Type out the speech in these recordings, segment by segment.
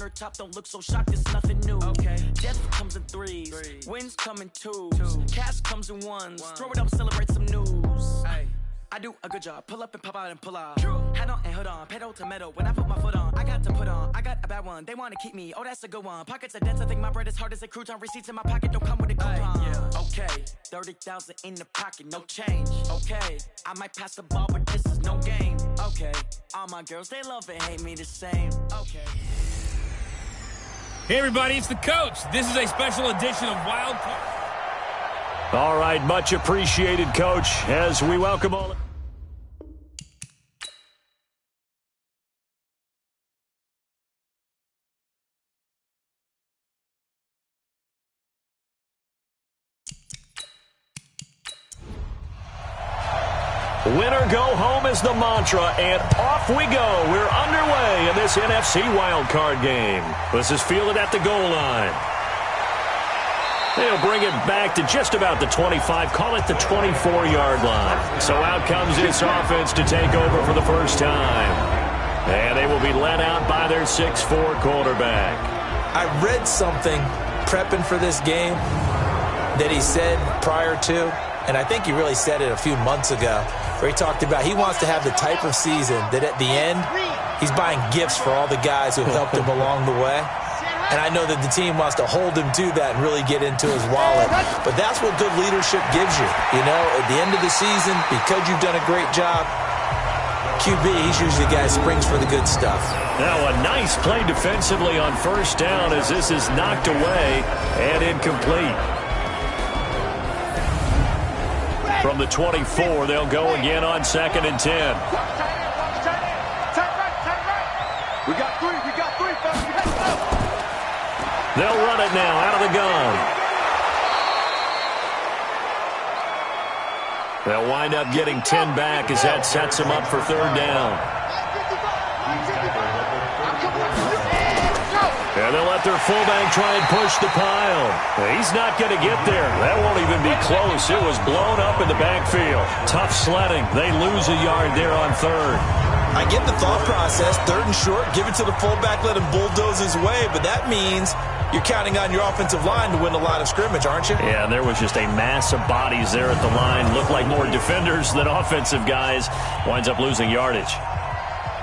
Bird top, don't look so shocked, it's nothing new. Death comes in threes, wins come in twos, cash comes in ones. Throw it up, celebrate some news. I do a good job, pull up and pop out and pull out. Hat on and hood on, pedal to metal. When I put my foot on, I got to put on. I got a bad one, they want to keep me. Oh, that's a good one. Pockets are dense, I think my bread is hard as a crouton. Receipts in my pocket don't come with a coupon. Okay, 30,000 in the pocket, no change. Okay, I might pass the ball, but this is no game. Okay, all my girls, they love and hate me the same. Okay. Hey, everybody, it's the coach. This is a special edition of Wild Card. All right, much appreciated, Coach, as we welcome all. Winner go home is the mantra, and off we go. We're underway in this NFC wildcard game. This is fielded at the goal line. They'll bring it back to just about the 25, call it the 24-yard line. So out comes this offense to take over for the first time. And they will be led out by their 6'4 quarterback. I read something prepping for this game that he said prior to, and I think he really said it a few months ago, where he talked about he wants to have the type of season that at the end, he's buying gifts for all the guys who have helped him along the way. And I know that the team wants to hold him to that and really get into his wallet. But that's what good leadership gives you. You know, at the end of the season, because you've done a great job, QB, he's usually the guy who springs for the good stuff. Now a nice play defensively on first down as this is knocked away and incomplete. From the 24, they'll go again on 2nd and 10. We got three, fellas. They'll run it now out of the gun. They'll wind up getting 10 back as that sets them up for 3rd down. And they'll let their fullback try and push the pile. He's not going to get there. That won't even be close. It was blown up in the backfield. Tough sledding. They lose a yard there on 3rd. I get the thought process. 3rd and short, give it to the fullback, let him bulldoze his way. But that means you're counting on your offensive line to win the line of scrimmage, aren't you? Yeah, and there was just a mass of bodies there at the line. Looked like more defenders than offensive guys. Winds up losing yardage.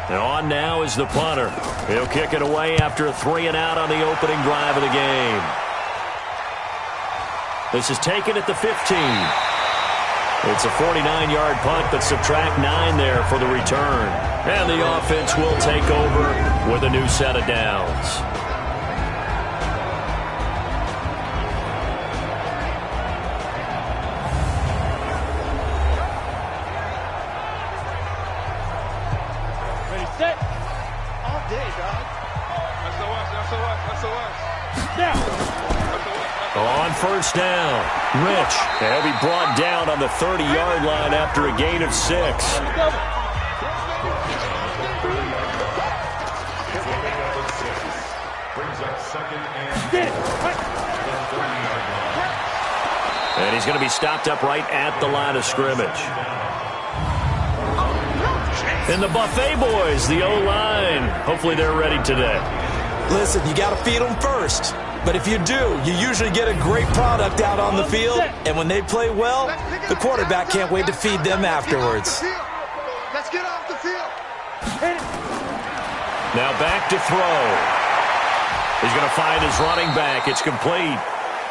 And on now is the punter. He'll kick it away after a 3-and-out on the opening drive of the game. This is taken at the 15. It's a 49-yard punt, but subtract 9 there for the return. And the offense will take over with a new set of downs. Ready, set. All day, dog. SOS. Now. On first down, Rich. He'll be brought down on the 30-yard line after a gain of 6. And he's going to be stopped up right at the line of scrimmage. And the Buffet boys, the O-line. Hopefully they're ready today. Listen, you got to feed them first. But if you do, you usually get a great product out on the field. And when they play well, the quarterback can't wait to feed them afterwards. Let's get off the field. Now back to throw. He's going to find his running back. It's complete.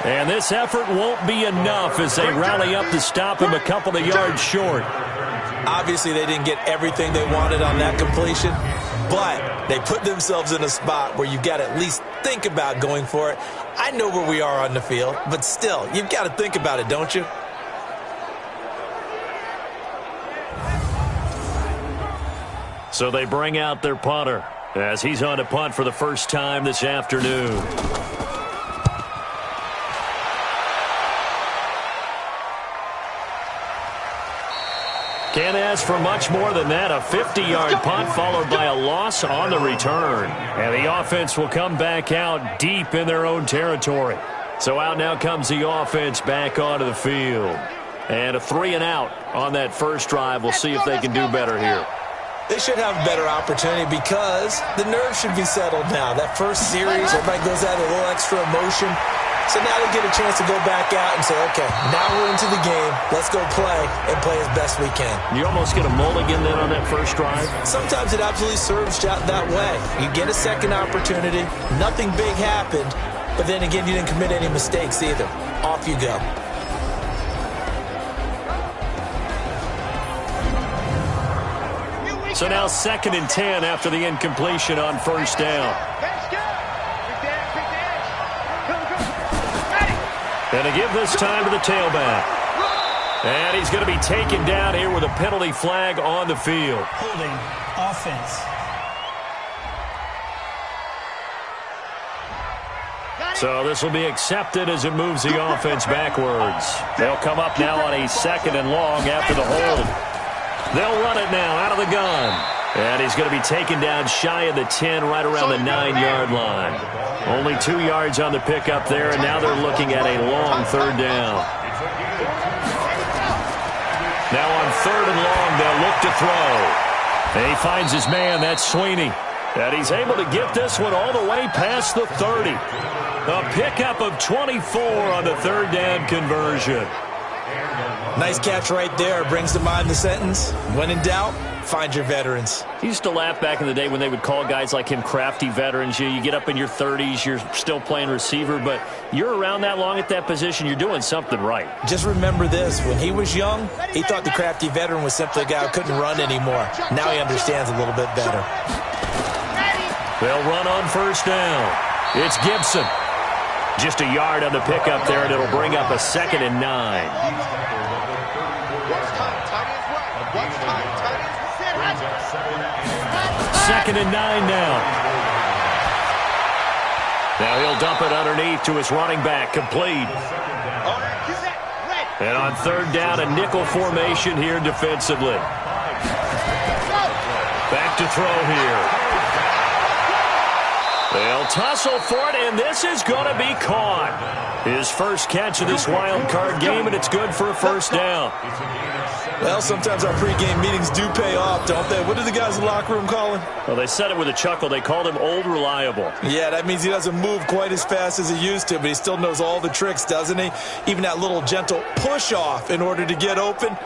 And this effort won't be enough as they rally up to stop him a couple of yards short. Obviously, they didn't get everything they wanted on that completion, but they put themselves in a spot where you've got to at least think about going for it. I know where we are on the field, but still, you've got to think about it, don't you? So they bring out their punter as he's on to punt for the first time this afternoon. Can't ask for much more than that. A 50-yard punt followed by a loss on the return. And the offense will come back out deep in their own territory. So out now comes the offense back onto the field. And a 3-and-out on that first drive. We'll see if they can do better here. They should have a better opportunity because the nerves should be settled now. That first series, everybody goes out with a little extra emotion. So now they get a chance to go back out and say, okay, now we're into the game. Let's go play and play as best we can. You almost get a mulligan then on that first drive? Sometimes it absolutely serves out that way. You get a second opportunity. Nothing big happened. But then again, you didn't commit any mistakes either. Off you go. So now 2nd and 10 after the incompletion on first down. And to give this time to the tailback. And he's going to be taken down here with a penalty flag on the field. Holding offense. So this will be accepted as it moves the offense backwards. They'll come up now on a 2nd and long after the hold. They'll run it now out of the gun. And he's going to be taken down shy of the 10, right around the 9-yard line. Only 2 yards on the pickup there, and now they're looking at a long 3rd down. Now on 3rd and long, they'll look to throw. And he finds his man, that's Sweeney. And he's able to get this one all the way past the 30. A pickup of 24 on the 3rd down conversion. Nice catch right there. Brings to mind the sentence, when in doubt, find your veterans. He used to laugh back in the day when they would call guys like him crafty veterans. You get up in your 30s, you're still playing receiver, but you're around that long at that position, you're doing something right. Just remember this. When he was young, he thought the crafty veteran was simply a guy who couldn't run anymore. Now he understands a little bit better. They'll run on first down. It's Gibson. Just a yard on the pickup there, and it'll bring up a 2nd and 9. 2nd and 9 now. Now he'll dump it underneath to his running back, complete. And on 3rd down, a nickel formation here defensively. Back to throw here. They'll tussle for it, and this is going to be caught. His first catch of this wild card game, and it's good for a 1st down. Well, sometimes our pregame meetings do pay off, don't they? What do the guys in the locker room call him? Well, they said it with a chuckle. They called him Old Reliable. Yeah, that means he doesn't move quite as fast as he used to, but he still knows all the tricks, doesn't he? Even that little gentle push-off in order to get open,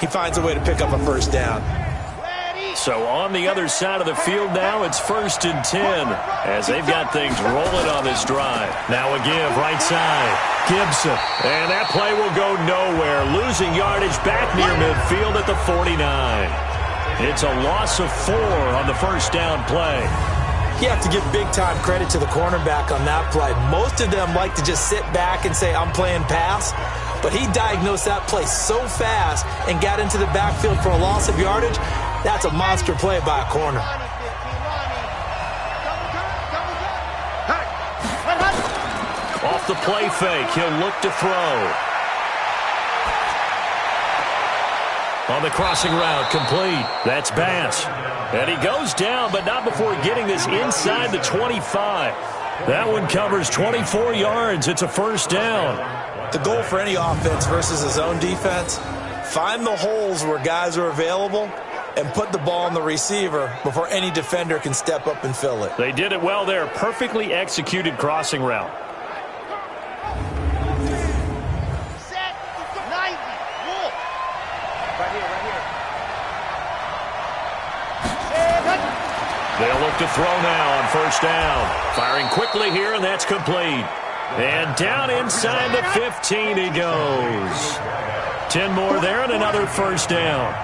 he finds a way to pick up a 1st down. So on the other side of the field now, it's 1st and 10 as they've got things rolling on this drive. Now a give right side. Gibson. And that play will go nowhere. Losing yardage back near midfield at the 49. It's a loss of 4 on the 1st down play. You have to give big-time credit to the cornerback on that play. Most of them like to just sit back and say, I'm playing pass. But he diagnosed that play so fast and got into the backfield for a loss of yardage. That's a monster play by a corner. Off the play fake, he'll look to throw. On the crossing route, complete. That's Bass. And he goes down, but not before getting this inside the 25. That one covers 24 yards. It's a 1st down. The goal for any offense versus his own defense, find the holes where guys are available and put the ball on the receiver before any defender can step up and fill it. They did it well there. Perfectly executed crossing route. Set, 90, wolf. Right here. They'll look to throw now on 1st down. Firing quickly here, and that's complete. And down inside the 15 he goes. 10 more there and another 1st down.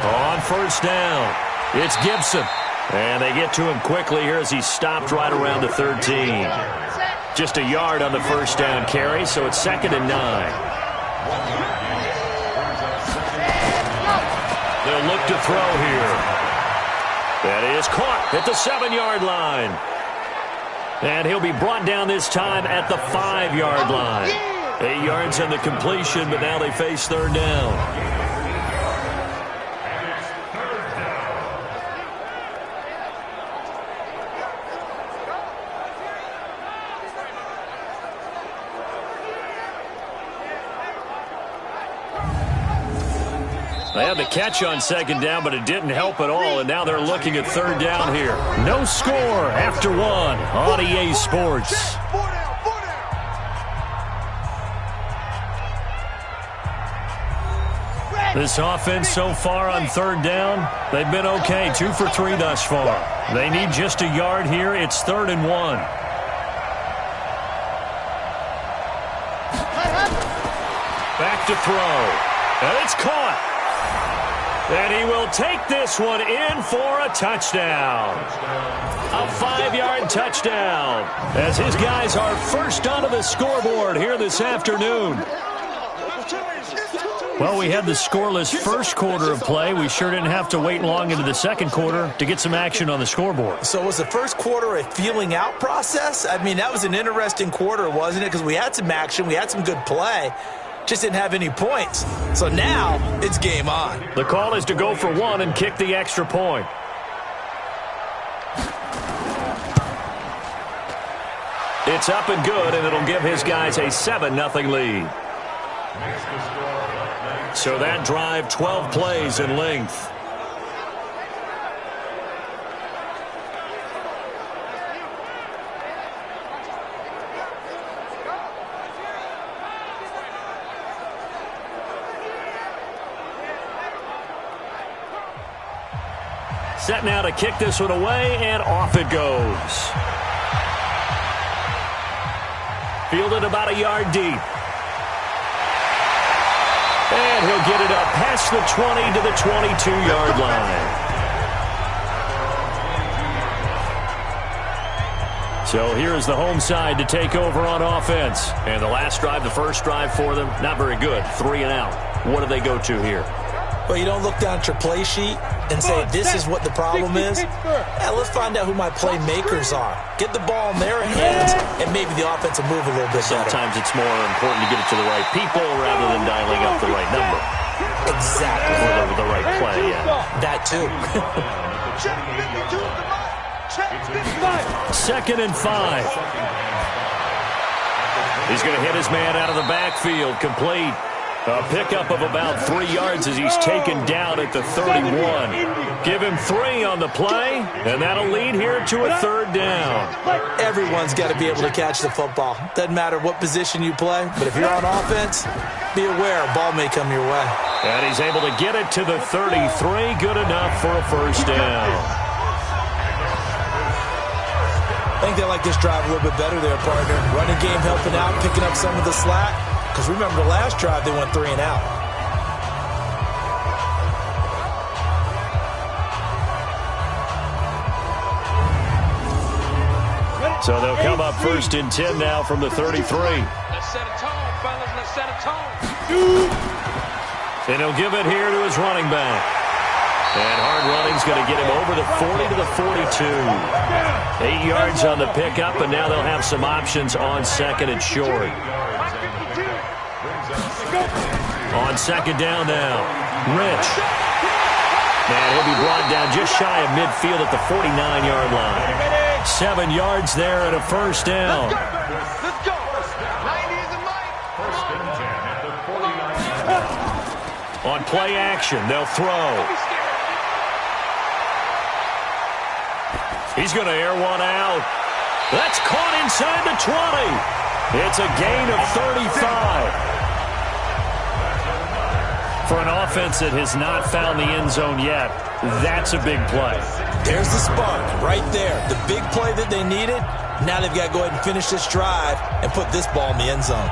On 1st down, it's Gibson. And they get to him quickly here as he's stopped right around the 13. Just a yard on the 1st down carry, so it's 2nd and 9. They'll look to throw here. That is caught at the 7-yard line. And he'll be brought down this time at the 5-yard line. 8 yards on the completion, but now they face 3rd down. They had the catch on second down, but it didn't help at all, and now they're looking at third down here. No score after one on EA Sports. This offense so far on third down, they've been okay. 2 for 3 thus far. They need just a yard here. It's 3rd and 1. Back to throw. And it's caught. And he will take this one in for a touchdown. A 5-yard touchdown as his guys are first onto the scoreboard here this afternoon. Well, we had the scoreless first quarter of play. We sure didn't have to wait long into the second quarter to get some action on the scoreboard. So was the first quarter a feeling out process? I mean, that was an interesting quarter, wasn't it? Because we had some action, we had some good play, just didn't have any points. So now it's game on. The call is to go for 1 and kick the extra point. It's up and good, and it'll give his guys a 7-0 lead. So that drive, 12 plays in length. Set now to kick this one away, and off it goes. Fielded about a yard deep. And he'll get it up past the 20 to the 22-yard line. So here's the home side to take over on offense. And the last drive, the first drive for them, not very good. 3 and out. What do they go to here? Well, you don't look down at your play sheet and say, this is what the problem is. Yeah, let's find out who my playmakers are. Get the ball in their hands, and maybe the offense will move a little bit better. Sometimes it's more important to get it to the right people rather than dialing up the right number. Exactly. Or the right play, yeah. That too. 2nd and 5. He's going to hit his man out of the backfield, complete. A pickup of about 3 yards as he's taken down at the 31. Give him 3 on the play, and that'll lead here to a 3rd down. Everyone's got to be able to catch the football. Doesn't matter what position you play, but if you're on offense, be aware a ball may come your way. And he's able to get it to the 33. Good enough for a 1st down. I think they like this drive a little bit better there, partner. Running game helping out, picking up some of the slack. Because remember, the last drive, they went 3 and out. So they'll come up 1st and 10 now from the 33. Let's set a tone, fellas. Let's set a tone. And he'll give it here to his running back. And hard running's going to get him over the 40 to the 42. 8 yards on the pickup, and now they'll have some options on 2nd and short. On 2nd down now, Rich. And he'll be brought down just shy of midfield at the 49-yard line. 7 yards there and a 1st down. Let's go. 90 is a mic. On play action, they'll throw. He's going to air one out. That's caught inside the 20. It's a gain of 35. For an offense that has not found the end zone yet, that's a big play. There's the spark right there. The big play that they needed. Now they've got to go ahead and finish this drive and put this ball in the end zone.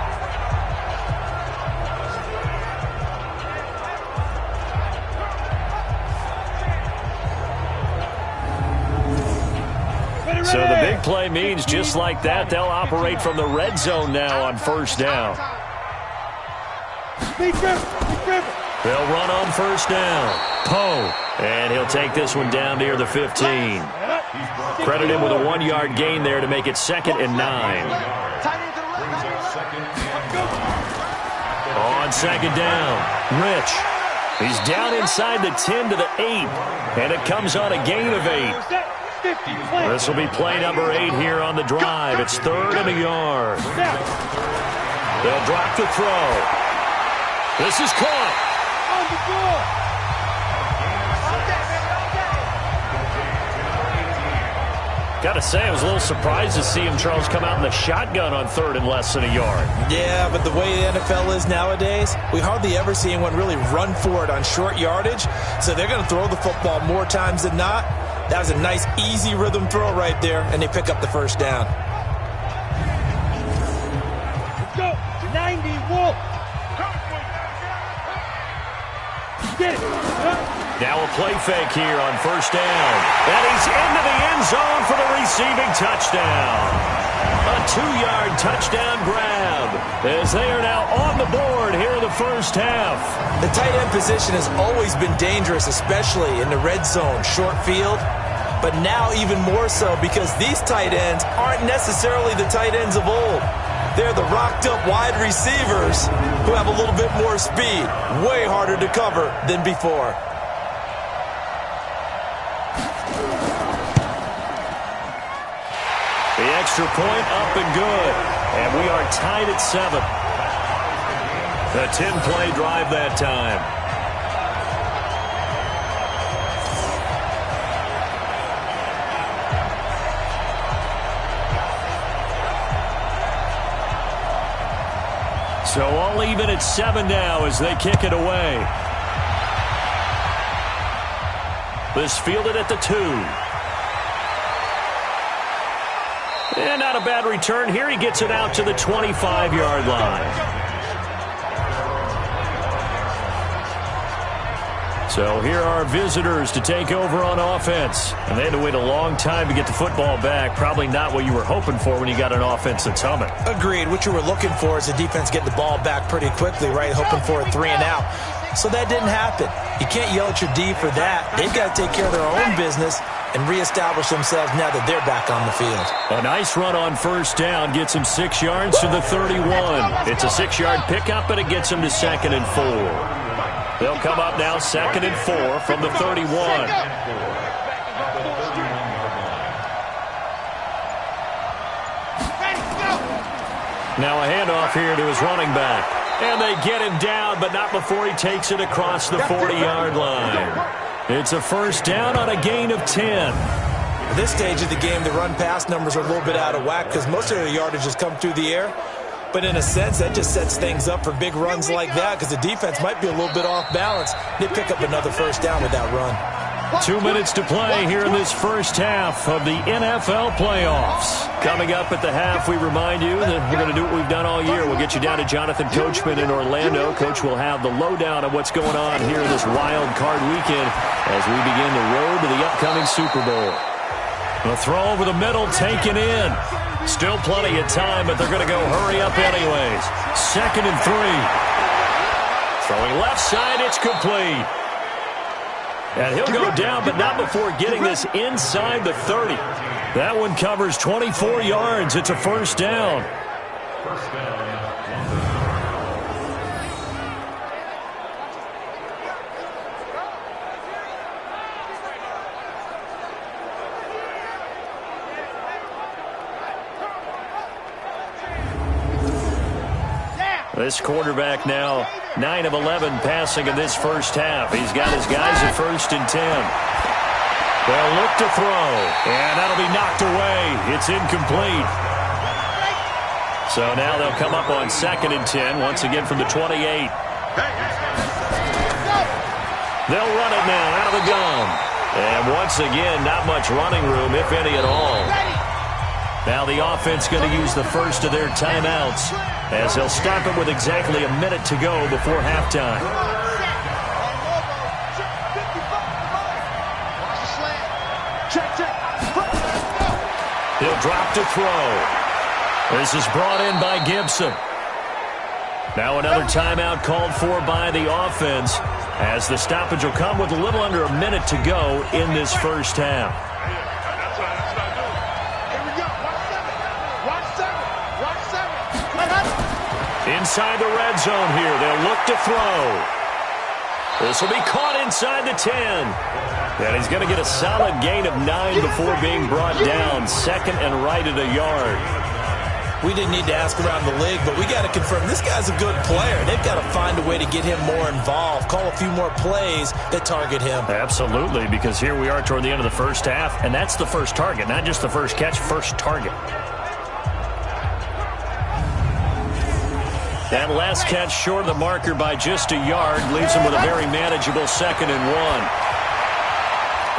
So the big play means just like that, they'll operate from the red zone now on 1st down. They'll run on 1st down. Poe. And he'll take this one down near the 15. Credit him with a 1-yard gain there to make it 2nd and 9. On 2nd down, Rich. He's down inside the 10 to the 8. And it comes on a gain of 8. This will be play number 8 here on the drive. It's 3rd and a yard. They'll drop the throw. This is caught. Got to say, I was a little surprised to see him, Charles, come out in the shotgun on 3rd and less than a yard. Yeah, but the way the NFL is nowadays, we hardly ever see anyone really run for it on short yardage. So they're going to throw the football more times than not. That was a nice, easy rhythm throw right there, and they pick up the first down. Let's go. 90, Wolf. Get it. Now a play fake here on 1st down. And he's into the end zone for the receiving touchdown. A 2-yard touchdown grab as they are now on the board here in the first half. The tight end position has always been dangerous, especially in the red zone, short field. But now even more so because these tight ends aren't necessarily the tight ends of old. They're the rocked-up wide receivers who have a little bit more speed. Way harder to cover than before. The extra point up and good. And we are tied at 7. A 10-play drive that time. So all even at 7 now as they kick it away. This fielded at the 2. And not a bad return here. He gets it out to the 25-yard line. So here are visitors to take over on offense. And they had to wait a long time to get the football back. Probably not what you were hoping for when you got an offense that's humming. Agreed. What you were looking for is the defense getting the ball back pretty quickly, right? Hoping for a 3 and out. So that didn't happen. You can't yell at your D for that. They've got to take care of their own business and reestablish themselves now that they're back on the field. A nice run on 1st down gets him 6 yards to the 31. It's a 6-yard pickup, and it gets him to 2nd and 4. They'll come up now 2nd and 4 from the 31. Now a handoff here to his running back. And they get him down, but not before he takes it across the 40-yard line. It's a 1st down on a gain of 10. At this stage of the game, the run-pass numbers are a little bit out of whack because most of their yardage has come through the air. But in a sense, that just sets things up for big runs like that because the defense might be a little bit off balance. They pick up another 1st down with that run. 2 minutes to play here in this first half of the NFL playoffs. Coming up at the half, we remind you that we're going to do what we've done all year. We'll get you down to Jonathan Coachman in Orlando. Coach will have the lowdown of what's going on here this wild card weekend as we begin the road to the upcoming Super Bowl. The throw over the middle taken in. Still plenty of time, but they're going to go hurry up anyways. 2nd and 3. Throwing left side, it's complete. And he'll go down, but not before getting this inside the 30. That one covers 24 yards. It's a 1st down. This quarterback now 9 of 11 passing in this first half. He's got his guys at 1st and 10. They'll look to throw, and that'll be knocked away. It's incomplete. So now they'll come up on 2nd and 10, once again from the 28. They'll run it now out of the gun. And once again, not much running room, if any at all. Now the offense going to use the first of their timeouts as they'll stop it with exactly a minute to go before halftime. He'll drop to throw. This is brought in by Gibson. Now another timeout called for by the offense as the stoppage will come with a little under a minute to go in this first half. Inside the red zone here. They'll look to throw. This will be caught inside the 10. And he's going to get a solid gain of 9 before being brought down. 2nd and right at a yard. We didn't need to ask around the league, but we got to confirm this guy's a good player. They've got to find a way to get him more involved, call a few more plays that target him. Absolutely, because here we are toward the end of the first half, and that's the first target, not just the first catch, first target. That last catch short of the marker by just a yard leaves him with a very manageable 2nd and 1.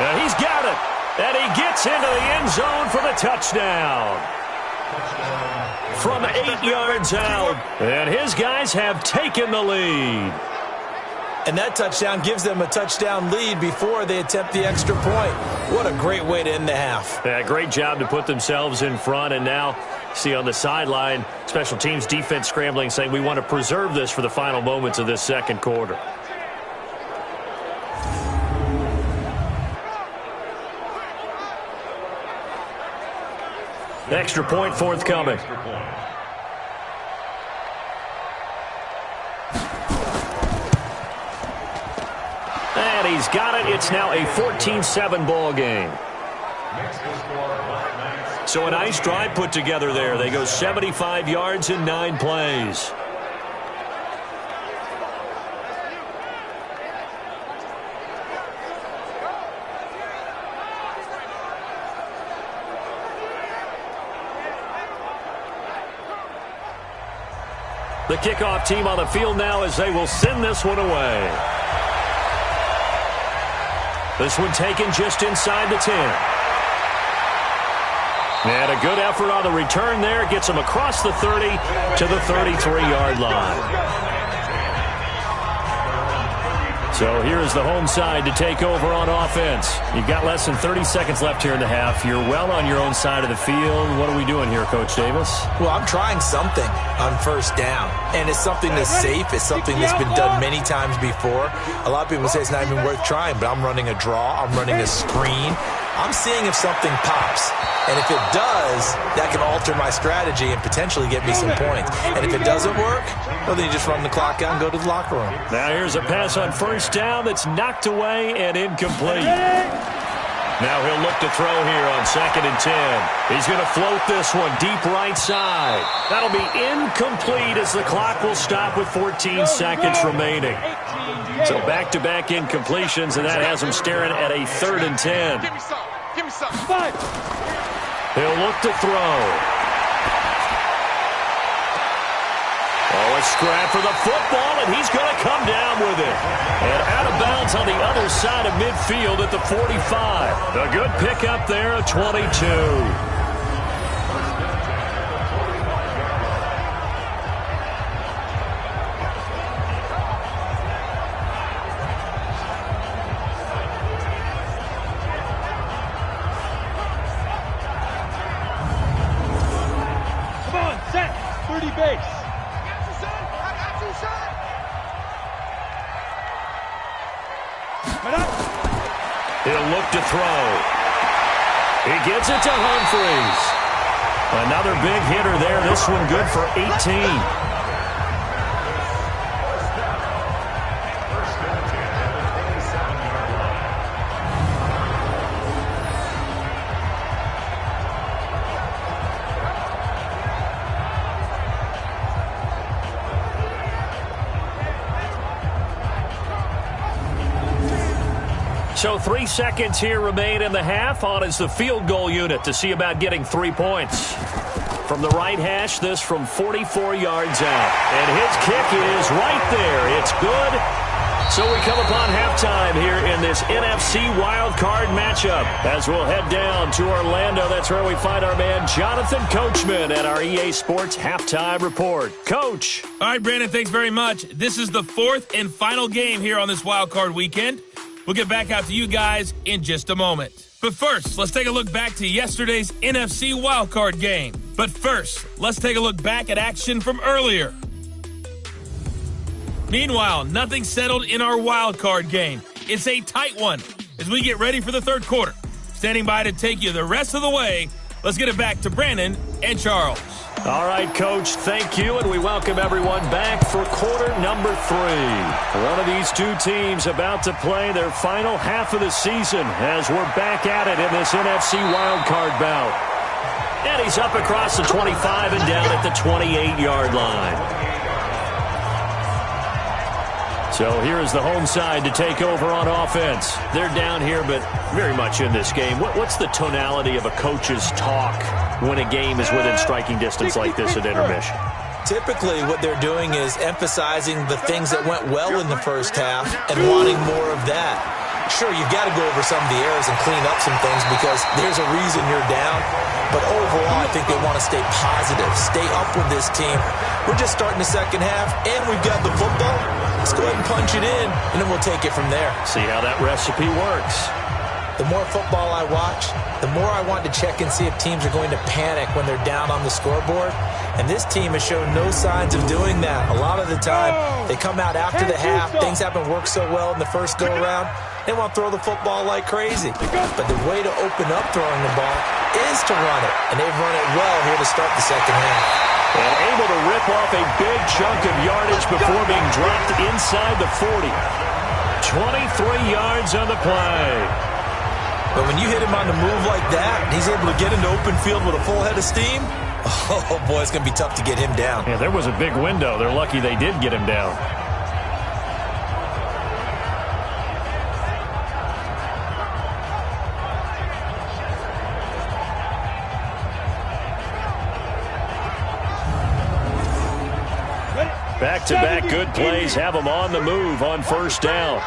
And he's got it, and he gets into the end zone for the touchdown. From 8 yards out, and his guys have taken the lead. And that touchdown gives them a touchdown lead before they attempt the extra point. What a great way to end the half. Yeah, great job to put themselves in front, and now see on the sideline, special teams defense scrambling, saying we want to preserve this for the final moments of this second quarter. Extra point forthcoming. And he's got it. It's now a 14-7 ball game. So a nice drive put together there. They go 75 yards in 9 plays. The kickoff team on the field now as they will send this one away. This one taken just inside the 10. And a good effort on the return there. Gets him across the 30 to the 33-yard line. So here's the home side to take over on offense. You've got less than 30 seconds left here in the half. You're well on your own side of the field. What are we doing here, Coach Davis? Well, I'm trying something on first down. And it's something that's safe. It's something that's been done many times before. A lot of people say it's not even worth trying, but I'm running a draw. I'm running a screen. I'm seeing if something pops. And if it does, that can alter my strategy and potentially get me some points. And if it doesn't work, well, then you just run the clock out and go to the locker room. Now here's a pass on first down that's knocked away and incomplete. Now he'll look to throw here on 2nd and 10. He's going to float this one deep right side. That'll be incomplete as the clock will stop with 14 seconds remaining. So back-to-back incompletions, and that has him staring at a 3rd and 10. Give me some. Give me some. He'll look to throw. Oh, a scrap for the football, and he's going to come down with it. And out of bounds on the other side of midfield at the 45. A good pickup there, a 22. He'll look to throw. He gets it to Humphreys. Another big hitter there. This one good for 18. So 3 seconds here remain in the half. On is the field goal unit to see about getting 3 points. From the right hash, this from 44 yards out. And his kick is right there. It's good. So we come upon halftime here in this NFC wildcard matchup. As we'll head down to Orlando, that's where we find our man Jonathan Coachman at our EA Sports Halftime Report. Coach. All right, Brandon, thanks very much. This is the 4th and final game here on this wildcard weekend. We'll get back out to you guys in just a moment. But first, let's take a look back to yesterday's NFC wildcard game. But first, let's take a look back at action from earlier. Meanwhile, nothing settled in our wildcard game. It's a tight one as we get ready for the third quarter. Standing by to take you the rest of the way, let's get it back to Brandon and Charles. All right, Coach, thank you, and we welcome everyone back for quarter number 3. One of these two teams about to play their final half of the season as we're back at it in this NFC wildcard bout. And he's up across the 25 and down at the 28-yard line. So here is the home side to take over on offense. They're down here, but very much in this game. What's the tonality of a coach's talk when a game is within striking distance like this at intermission? Typically, what they're doing is emphasizing the things that went well in the first half and wanting more of that. Sure, you've got to go over some of the errors and clean up some things because there's a reason you're down. But overall, I think they want to stay positive, stay up with this team. We're just starting the second half, and we've got the football. Let's go ahead and punch it in, and then we'll take it from there. See how that recipe works. The more football I watch, the more I want to check and see if teams are going to panic when they're down on the scoreboard. And this team has shown no signs of doing that. A lot of the time, they come out after the half. Things haven't worked so well in the first go-around. They want to throw the football like crazy. But the way to open up throwing the ball is to run it. And they've run it well here to start the second half. And able to rip off a big chunk of yardage before being dropped inside the 40. 23 yards on the play. But when you hit him on the move like that, he's able to get into open field with a full head of steam. Oh, boy, it's going to be tough to get him down. Yeah, there was a big window. They're lucky they did get him down. Back-to-back good plays have them on the move on first down.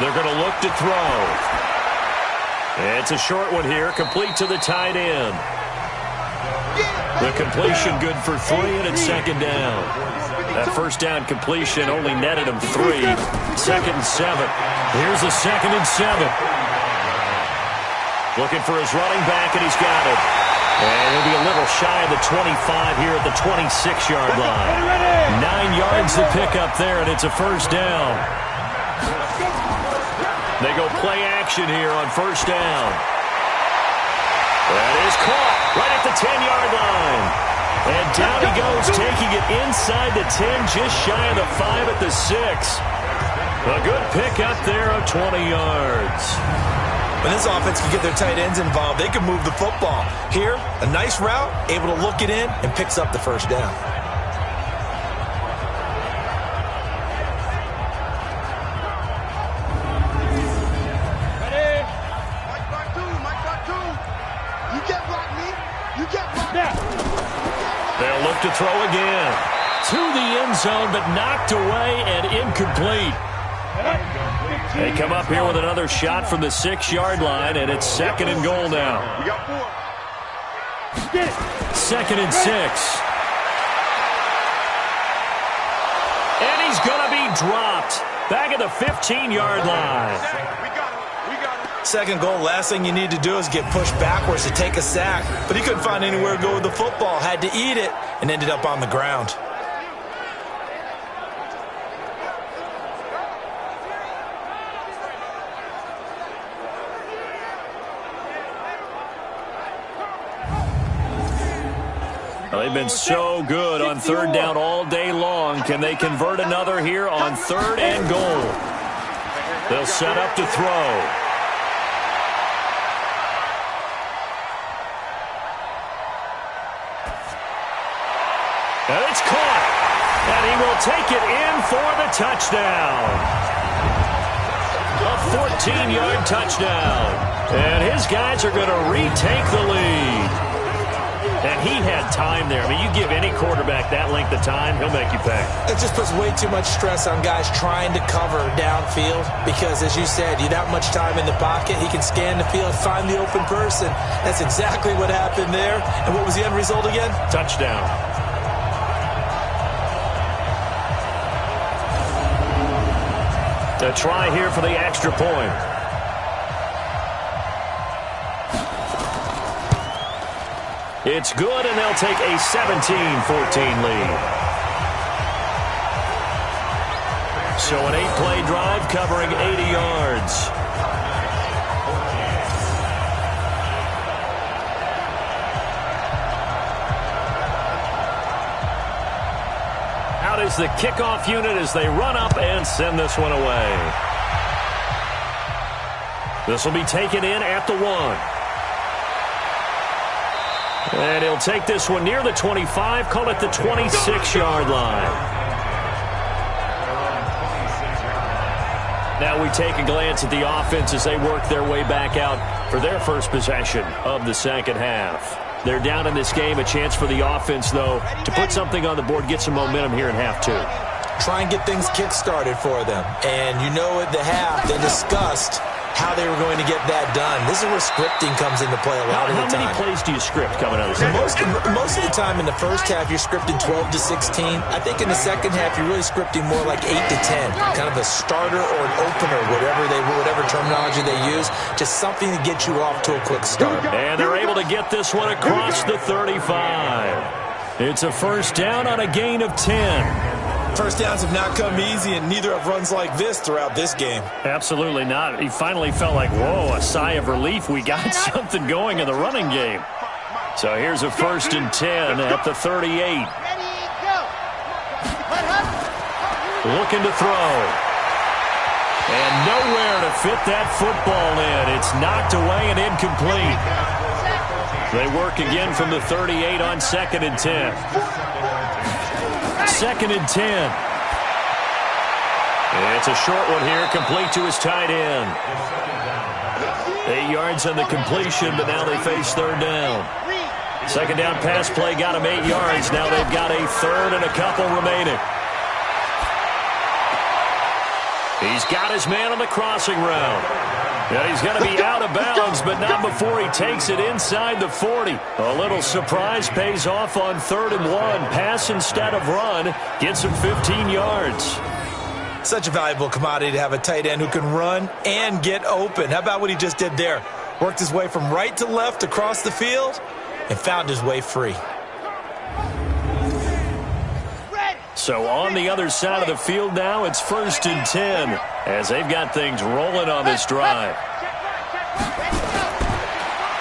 They're going to look to throw. It's a short one here, complete to the tight end. The completion good for 3, and it's second down. That first down completion only netted him 3. Second and 7. Here's a second and 7. Looking for his running back, and he's got it. And he'll be a little shy of the 25 here at the 26-yard line. 9 yards to pick up there, and it's a first down. They go play action here on first down. That is caught right at the 10-yard line. And down he goes, taking it inside the 10, just shy of the 5 at the 6. A good pickup there of 20 yards. When this offense can get their tight ends involved, they can move the football. Here, a nice route, able to look it in, and picks up the first down. Ready? Mike back two. You can't block me. You can't block me. They'll look to throw again. To the end zone, but knocked away and incomplete. They come up here with another shot from the 6-yard line, and it's second and goal now. We got 4. Second and 6. And he's going to be dropped back at the 15-yard line. We got it. Second goal, last thing you need to do is get pushed backwards to take a sack. But he couldn't find anywhere to go with the football, had to eat it, and ended up on the ground. They've been so good on third down all day long. Can they convert another here on third and goal? They'll set up to throw. And it's caught. And he will take it in for the touchdown. A 14-yard touchdown. And his guys are going to retake the lead. And he had time there. I mean, you give any quarterback that length of time, he'll make you pay. It just puts way too much stress on guys trying to cover downfield because, as you said, you that much time in the pocket, he can scan the field, find the open person. That's exactly what happened there. And what was the end result again? Touchdown. A try here for the extra point. It's good, and they'll take a 17-14 lead. So an 8-play drive covering 80 yards. Out is the kickoff unit as they run up and send this one away. This will be taken in at the 1. And he'll take this one near the 25, call it the 26-yard line. Now we take a glance at the offense as they work their way back out for their first possession of the second half. They're down in this game. A chance for the offense, though, to put something on the board, get some momentum here in half two. Try and get things kick-started for them. And you know at the half, they discussed how they were going to get that done. This is where scripting comes into play a lot of the time. How many plays do you script coming out of the second? Most of the time in the first half, you're scripting 12 to 16. I think in the second half, you're really scripting more like 8 to 10. Kind of a starter or an opener, whatever terminology they use. Just something to get you off to a quick start. And they're able to get this one across the 35. It's a first down on a gain of 10. First downs have not come easy, and neither have runs like this throughout this game. Absolutely not. He finally felt like, whoa, a sigh of relief. We got something going in the running game. So here's a first and 10 at the 38. Looking to throw. And nowhere to fit that football in. It's knocked away and incomplete. They work again from the 38 on second and 10. Second and 10. It's a short one here, complete to his tight end. 8 yards on the completion, but now they face third down. Second down pass play got him 8 yards. Now they've got a third and a couple remaining. He's got his man on the crossing route. And he's going to be out of bounds, but not before he takes it inside the 40. A little surprise pays off on 3rd and 1. Pass instead of run. Gets him 15 yards. Such a valuable commodity to have a tight end who can run and get open. How about what he just did there? Worked his way from right to left across the field and found his way free. So on the other side of the field now, it's first and 10 as they've got things rolling on this drive.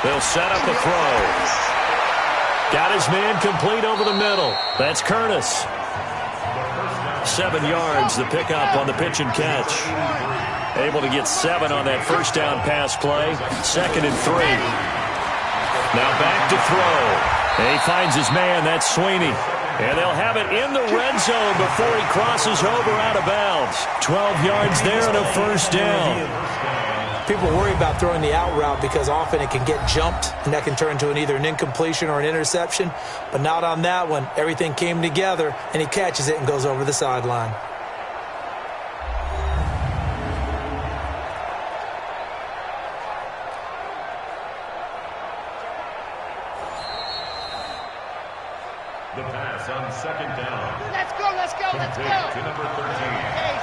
They'll set up a throw. Got his man complete over the middle. That's Curtis. 7 yards, the pickup on the pitch and catch. Able to get 7 on that first down pass play. Second and 3. Now back to throw. And he finds his man. That's Sweeney. And they'll have it in the red zone before he crosses over out of bounds. 12 yards there and a first down. People worry about throwing the out route because often it can get jumped, and that can turn into either an incompletion or an interception. But not on that one. Everything came together, and he catches it and goes over the sideline. The pass on second down. Let's go. To number 13.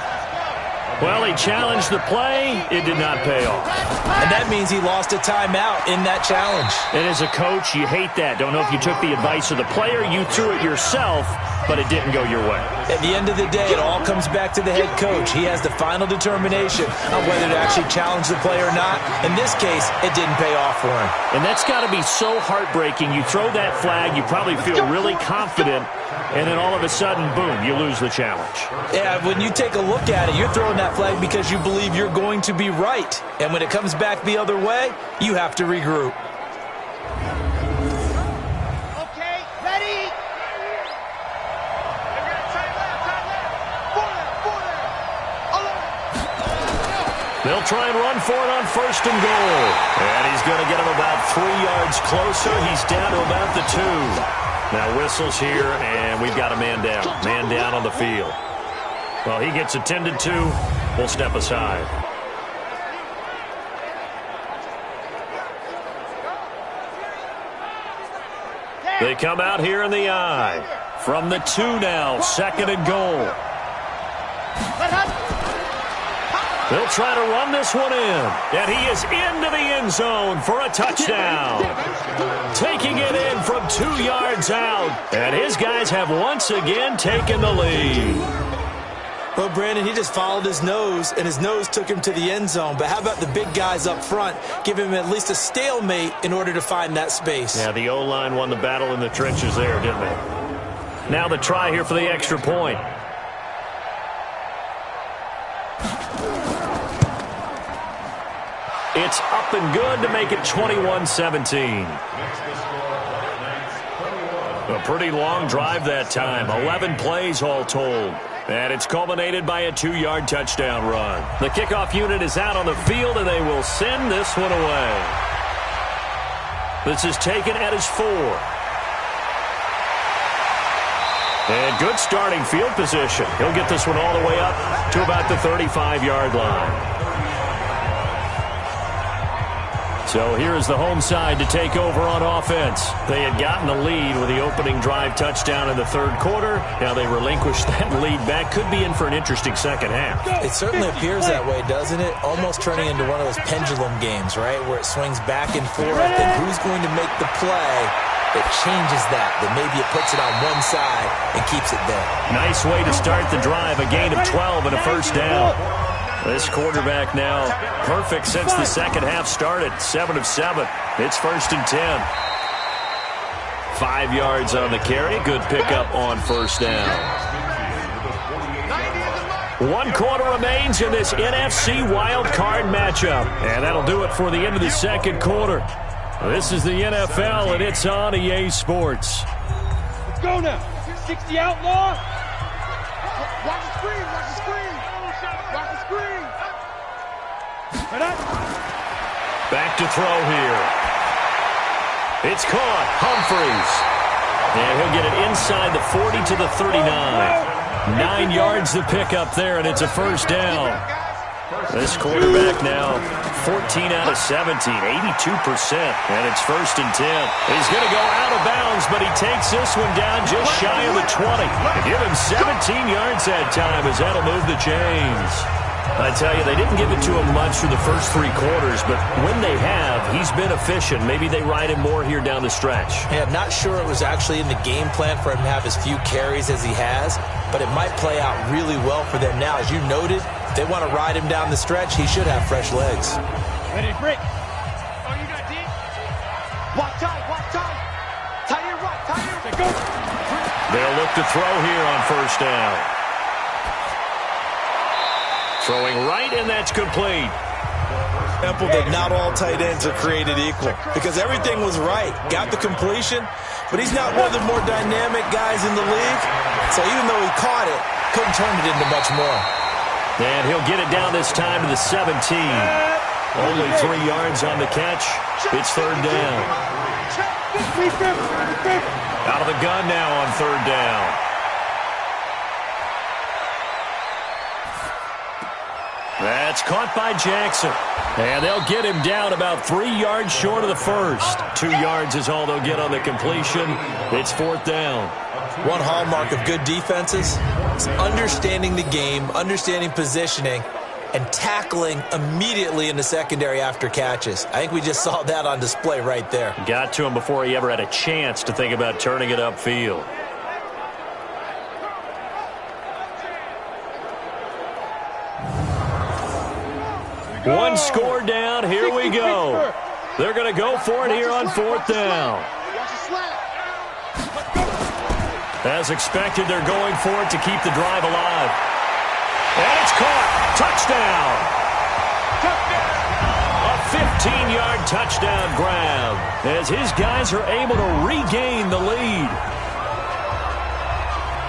Well, he challenged the play. It did not pay off. And that means he lost a timeout in that challenge. And as a coach, you hate that. Don't know if you took the advice of the player. You threw it yourself, but it didn't go your way. At the end of the day, it all comes back to the head coach. He has the final determination on whether to actually challenge the play or not. In this case, it didn't pay off for him. And that's got to be so heartbreaking. You throw that flag, you probably feel really confident, and then all of a sudden, boom, you lose the challenge. Yeah, when you take a look at it, you're throwing that flag because you believe you're going to be right. And when it comes back the other way, you have to regroup. Okay, ready? They'll try and run for it on first and goal. And he's going to get him about 3 yards closer. He's down to about the 2. Now whistles here, and we've got a man down. Man down on the field. Well, he gets attended to. We'll step aside. They come out here in the I. From the 2 now, second and goal. They'll try to run this one in. And he is into the end zone for a touchdown. Taking it in from 2 yards out. And his guys have once again taken the lead. Well, Brandon, he just followed his nose, and his nose took him to the end zone. But how about the big guys up front? Give him at least a stalemate in order to find that space. Yeah, the O-line won the battle in the trenches there, didn't they? Now the try here for the extra point. It's up and good to make it 21-17. A pretty long drive that time, 11 plays all told. And it's culminated by a 2-yard touchdown run. The kickoff unit is out on the field, and they will send this one away. This is taken at his 4. And good starting field position. He'll get this one all the way up to about the 35-yard line. So here's the home side to take over on offense. They had gotten the lead with the opening drive touchdown in the third quarter. Now they relinquished that lead back. Could be in for an interesting second half. It certainly appears that way, doesn't it? Almost turning into one of those pendulum games, right, where it swings back and forth. And who's going to make the play that changes that maybe it puts it on one side and keeps it there. Nice way to start the drive. A gain of 12 and a first down. This quarterback now perfect since the second half started. 7 of 7. It's 1st and 10. 5 yards on the carry. Good pickup on first down. 1 quarter remains in this NFC wild card matchup. And that'll do it for the end of the second quarter. This is the NFL, and it's on EA Sports. Let's go now. 60 outlaw. Watch the screen. Watch the screen. Watch the screen. Back to throw here. It's caught. Humphreys. And he'll get it inside the 40 to the 39. 9 yards to pick up there, and it's a first down. This quarterback now 14 out of 17, 82%, and it's 1st and 10. He's going to go out of bounds, but he takes this one down just shy of the 20. Give him 17 yards that time as that'll move the chains. I tell you, they didn't give it to him much for the first 3 quarters, but when they have, he's been efficient. Maybe they ride him more here down the stretch. Yeah, I'm not sure it was actually in the game plan for him to have as few carries as he has, but it might play out really well for them now. As you noted, if they want to ride him down the stretch, he should have fresh legs. Ready to break. Oh, you got deep. Walk tight. Walk tight. Tight and right. Tight and right. Go. They'll look to throw here on first down. Throwing right, and that's complete. Example that not all tight ends are created equal because everything was right. Got the completion, but he's not one of the more dynamic guys in the league. So even though he caught it, couldn't turn it into much more. And he'll get it down this time to the 17. Only 3 yards on the catch. It's third down. Out of the gun now on third down. That's caught by Jackson. And they'll get him down about 3 yards short of the first. 2 yards is all they'll get on the completion. It's 4th down. One hallmark of good defenses is understanding the game, understanding positioning, and tackling immediately in the secondary after catches. I think we just saw that on display right there. Got to him before he ever had a chance to think about turning it upfield. One score down. Here we go. They're going to go for it here on 4th down. As expected, they're going for it to keep the drive alive. And it's caught. Touchdown. A 15-yard touchdown grab as his guys are able to regain the lead.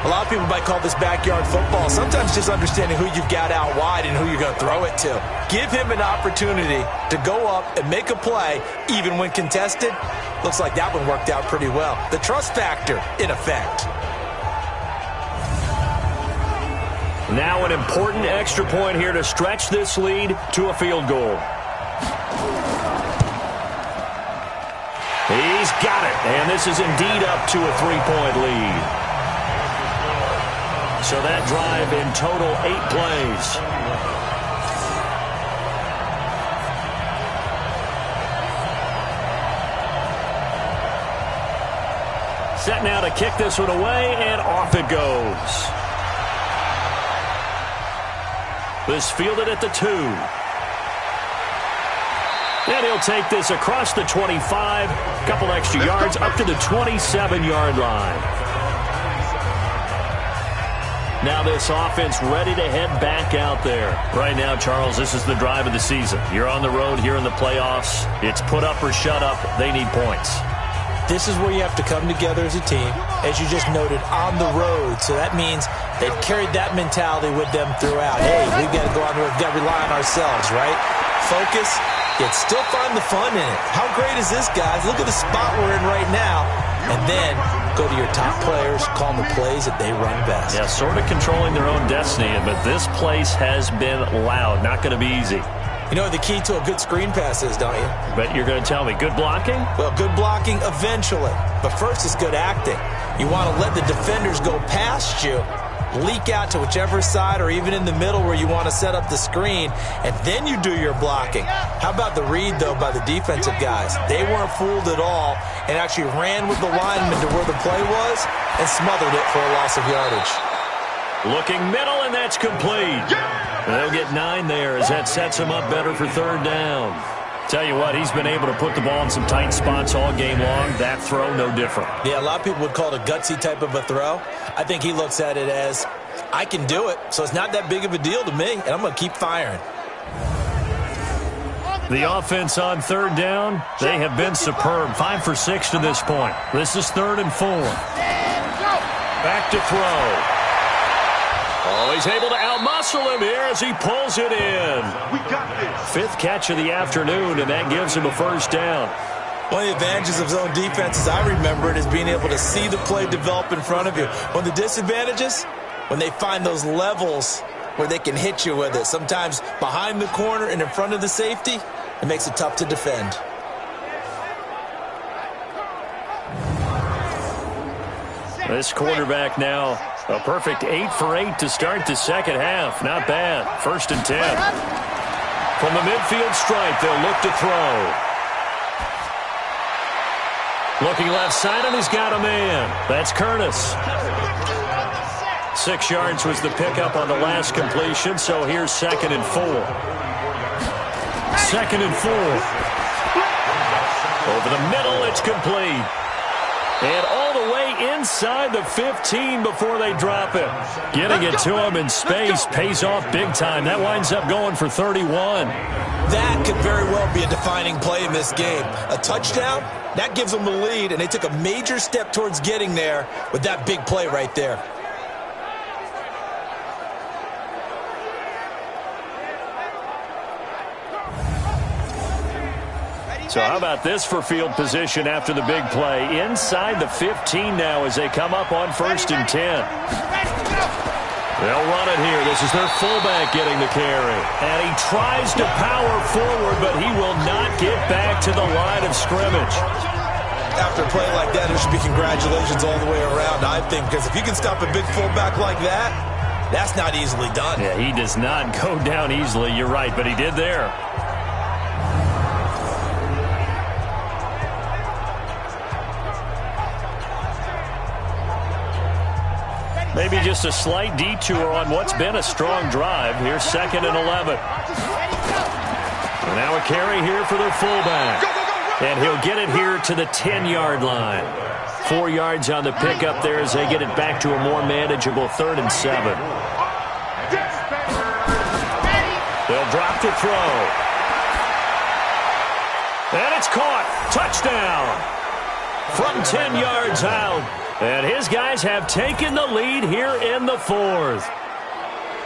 A lot of people might call this backyard football. Sometimes just understanding who you've got out wide and who you're going to throw it to. Give him an opportunity to go up and make a play, even when contested. Looks like that one worked out pretty well. The trust factor, in effect. Now an important extra point here to stretch this lead to a field goal. He's got it, and this is indeed up to a 3-point lead. So that drive in total 8 plays. Set now to kick this one away, and off it goes. This fielded at the 2. And he'll take this across the 25. A couple extra yards up to the 27-yard line. Now this offense ready to head back out there. Right now, Charles, this is the drive of the season. You're on the road here in the playoffs. It's put up or shut up. They need points. This is where you have to come together as a team, as you just noted, on the road. So that means they've carried that mentality with them throughout. Hey, we've got to go on the road. We've got to rely on ourselves, right? Focus, yet still find the fun in it. How great is this, guys? Look at the spot we're in right now. And then go to your top players, call the plays that they run best. Yeah, sort of controlling their own destiny, but this place has been loud. Not going to be easy. You know what the key to a good screen pass is, don't you? But you're going to tell me, good blocking? Well, good blocking eventually. But first it's good acting. You want to let the defenders go past you, leak out to whichever side or even in the middle where you want to set up the screen, and then you do your blocking. How about the read, though, by the defensive guys? They weren't fooled at all and actually ran with the lineman to where the play was and smothered it for a loss of yardage. Looking middle, and that's complete. They'll get 9 there as that sets him up better for third down. Tell you what, he's been able to put the ball in some tight spots all game long. That throw, no different. Yeah, a lot of people would call it a gutsy type of a throw. I think he looks at it as, I can do it, so it's not that big of a deal to me, and I'm going to keep firing. The offense on third down, they have been superb. 5 for 6 to this point. This is 3rd and 4. Back to throw. Oh, he's able to outmuscle him here as he pulls it in. We got this. 5th catch of the afternoon, and that gives him a first down. One of the advantages of zone defense, as I remember it, is being able to see the play develop in front of you. One of the disadvantages, when they find those levels where they can hit you with it, sometimes behind the corner and in front of the safety, it makes it tough to defend. This quarterback now, a perfect 8 for 8 to start the second half. Not bad. 1st and 10. From the midfield stripe, they'll look to throw. Looking left side, and he's got a man. That's Curtis. 6 yards was the pickup on the last completion, so here's 2nd and 4. 2nd and 4. Over the middle, it's complete. And all the way inside the 15 before they drop it. Getting it to him in space pays off big time. That winds up going for 31. That could very well be a defining play in this game. A touchdown, that gives them the lead, and they took a major step towards getting there with that big play right there. So how about this for field position after the big play? Inside the 15 now as they come up on 1st and 10. They'll run it here. This is their fullback getting the carry. And he tries to power forward, but he will not get back to the line of scrimmage. After a play like that, there should be congratulations all the way around, I think, because if you can stop a big fullback like that, that's not easily done. Yeah, he does not go down easily. You're right, but he did there. Maybe just a slight detour on what's been a strong drive. Here's 2nd and 11. And now a carry here for their fullback. And he'll get it here to the 10-yard line. 4 yards on the pickup there as they get it back to a more manageable 3rd and 7. They'll drop to throw. And it's caught. Touchdown. From 10 yards out. And his guys have taken the lead here in the 4th.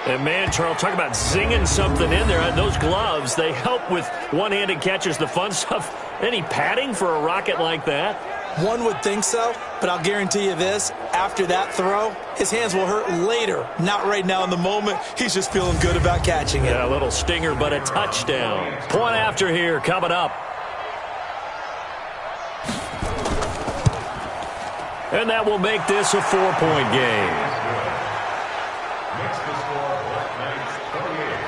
And, man, Charles, talk about zinging something in there. Those gloves, they help with one-handed catches, the fun stuff. Any padding for a rocket like that? One would think so, but I'll guarantee you this. After that throw, his hands will hurt later. Not right now in the moment. He's just feeling good about catching it. Yeah, a little stinger, but a touchdown. Point after here coming up. And that will make this a 4-point game.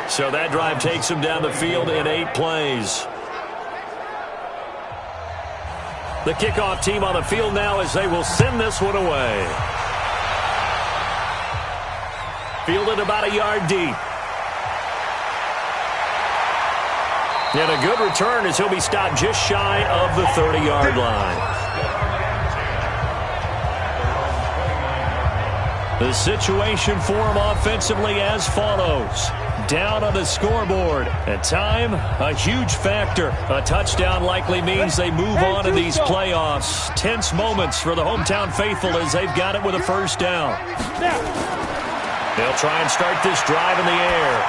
So that drive takes him down the field in 8 plays. The kickoff team on the field now as they will send this one away. Fielded about a yard deep. And a good return as he'll be stopped just shy of the 30-yard line. The situation for him offensively as follows. down on the scoreboard. And time, a huge factor. A touchdown likely means they move on in these playoffs. Tense moments for the hometown faithful as they've got it with a first down. They'll try and start this drive in the air.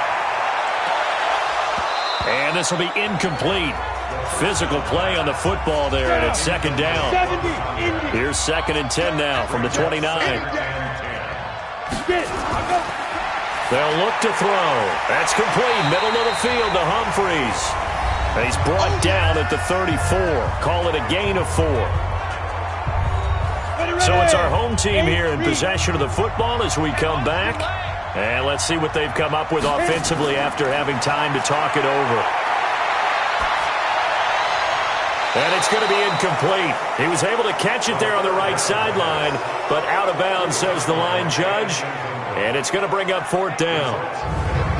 And this will be incomplete. Physical play on the football there, and it's second down. Here's 2nd and 10 now from the 29. They'll look to throw. That's complete. Middle of the field to Humphreys. And he's brought down at the 34. Call it a gain of 4. So it's our home team here in possession of the football as we come back. And let's see what they've come up with offensively after having time to talk it over. And it's going to be incomplete. He was able to catch it there on the right sideline, but out of bounds, says the line judge. And it's going to bring up 4th down.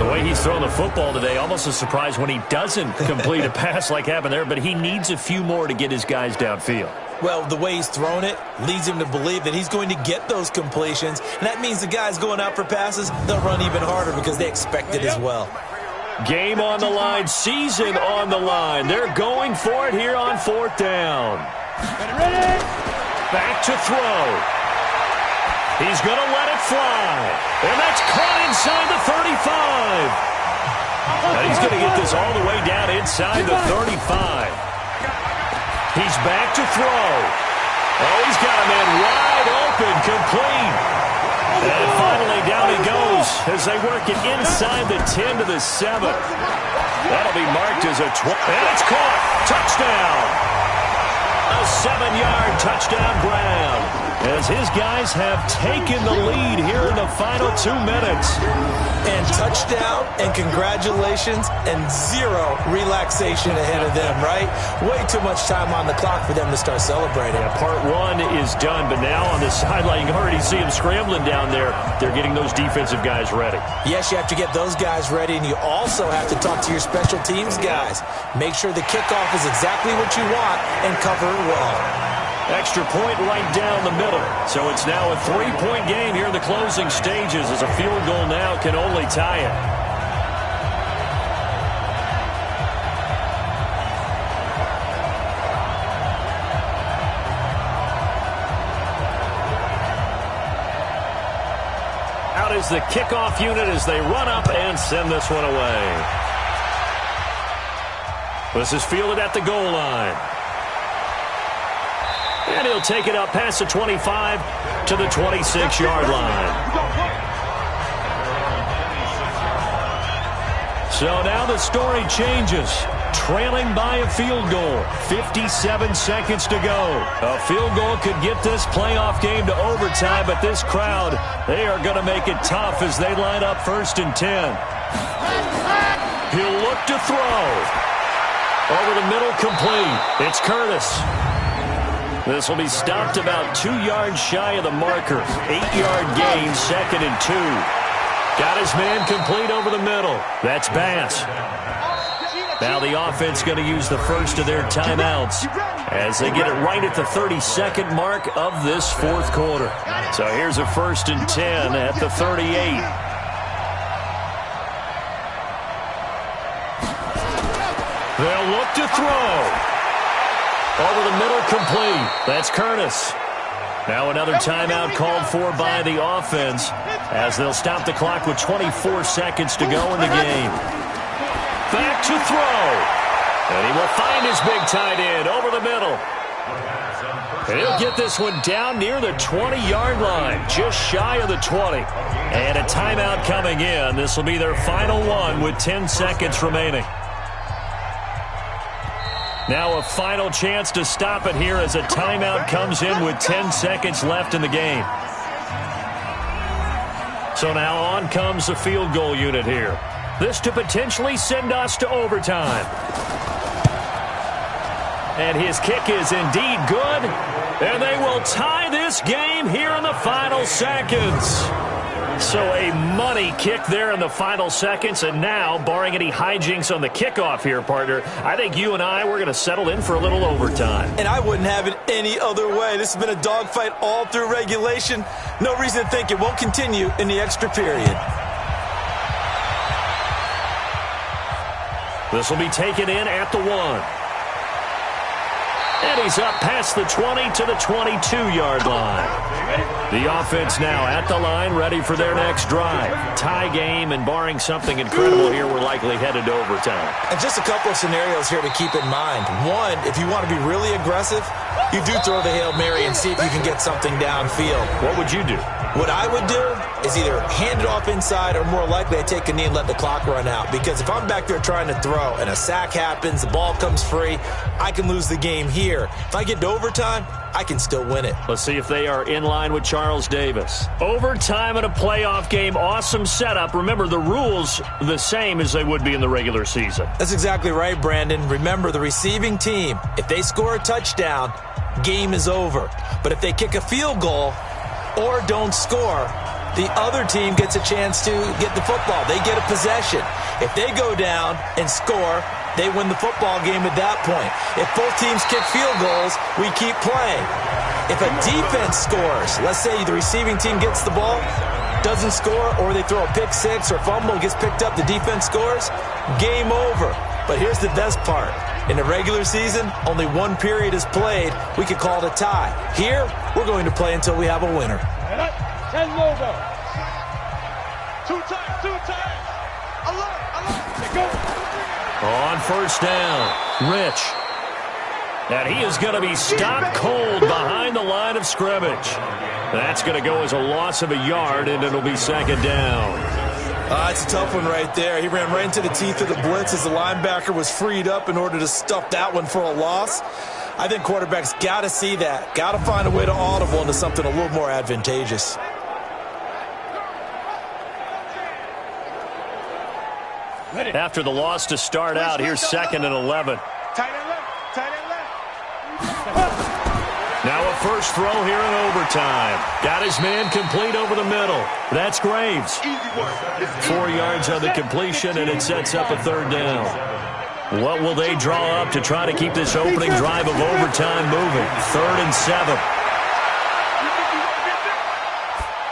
The way he's throwing the football today, almost a surprise when he doesn't complete a pass like happened there, but he needs a few more to get his guys downfield. Well, the way he's thrown it leads him to believe that he's going to get those completions. And that means the guys going out for passes, they'll run even harder because they expect it as well. Game on the line, season on the line. They're going for it here on 4th down. Back to throw. He's going to let it fly. And that's caught inside the 35. And he's going to get this all the way down inside the 35. He's back to throw. Oh, he's got a man wide open, complete. And finally down he goes as they work it inside the 10 to the 7. That'll be marked as a 12. And it's caught. Touchdown. A 7-yard touchdown Brown. As his guys have taken the lead here in the final 2 minutes. And touchdown and congratulations and 0 relaxation ahead of them, right? Way too much time on the clock for them to start celebrating. Yeah, part 1 is done, but now on the sideline, you can already see them scrambling down there. They're getting those defensive guys ready. Yes, you have to get those guys ready, and you also have to talk to your special teams guys. Make sure the kickoff is exactly what you want and cover it well. Extra point right down the middle. So it's now a 3-point game here in the closing stages as a field goal now can only tie it. Out is the kickoff unit as they run up and send this one away. This is fielded at the goal line. And he'll take it up past the 25 to the 26-yard line. So now the story changes. Trailing by a field goal. 57 seconds to go. A field goal could get this playoff game to overtime, but this crowd, they are going to make it tough as they line up 1st and 10. He'll look to throw. Over the middle, complete. It's Curtis. This will be stopped about 2 yards shy of the marker. 8-yard gain, 2nd and 2. Got his man complete over the middle. That's Bass. Now the offense going to use the first of their timeouts as they get it right at the 32nd mark of this 4th quarter. So here's a 1st and 10 at the 38. They'll look to throw. Over the middle, complete. That's Curtis. Now another timeout called for by the offense as they'll stop the clock with 24 seconds to go in the game. Back to throw. And he will find his big tight end over the middle. And he'll get this one down near the 20-yard line, just shy of the 20. And a timeout coming in. This will be their final one with 10 seconds remaining. Now a final chance to stop it here as a timeout comes in with 10 seconds left in the game. So now on comes the field goal unit here. This to potentially send us to overtime. And his kick is indeed good. And they will tie this game here in the final seconds. So a money kick there in the final seconds. And now, barring any hijinks on the kickoff here, partner, I think you and I, we're going to settle in for a little overtime. And I wouldn't have it any other way. This has been a dogfight all through regulation. No reason to think it won't continue in the extra period. This will be taken in at the 1. And he's up past the 20 to the 22-yard line. The offense now at the line, ready for their next drive. Tie game, and barring something incredible here, we're likely headed to overtime. And just a couple of scenarios here to keep in mind. One, if you want to be really aggressive, you do throw the Hail Mary and see if you can get something downfield. What would you do? What I would do is either hand it off inside or more likely I take a knee and let the clock run out. Because if I'm back there trying to throw and a sack happens, the ball comes free, I can lose the game here. If I get to overtime, I can still win it. Let's see if they are in line with Charles Davis. Overtime in a playoff game, awesome setup. Remember, the rules the same as they would be in the regular season. That's exactly right, Brandon. Remember, the receiving team, if they score a touchdown, game is over. But if they kick a field goal or don't score, the other team gets a chance to get the football. They get a possession. If they go down and score, they win the football game at that point. If both teams kick field goals, we keep playing. If a defense scores, let's say the receiving team gets the ball, doesn't score, or they throw a pick six or fumble, gets picked up, the defense scores, game over. But here's the best part. In the regular season, only one period is played. We could call it a tie. Here, we're going to play until we have a winner. 10 logo. Two times. Alert. Go. On first down, Rich. And he is going to be stopped cold behind the line of scrimmage. That's going to go as a loss of a yard, and it'll be second down. It's a tough one right there. He ran right into the teeth of the blitz as the linebacker was freed up in order to stuff that one for a loss. I think quarterbacks got to see that. Got to find a way to audible into something a little more advantageous. After the loss to start out, here's 2nd and 11. Tight end left. Now a first throw here in overtime. Got his man complete over the middle. That's Graves. 4 yards on the completion, and it sets up a third down. What will they draw up to try to keep this opening drive of overtime moving? 3rd and 7.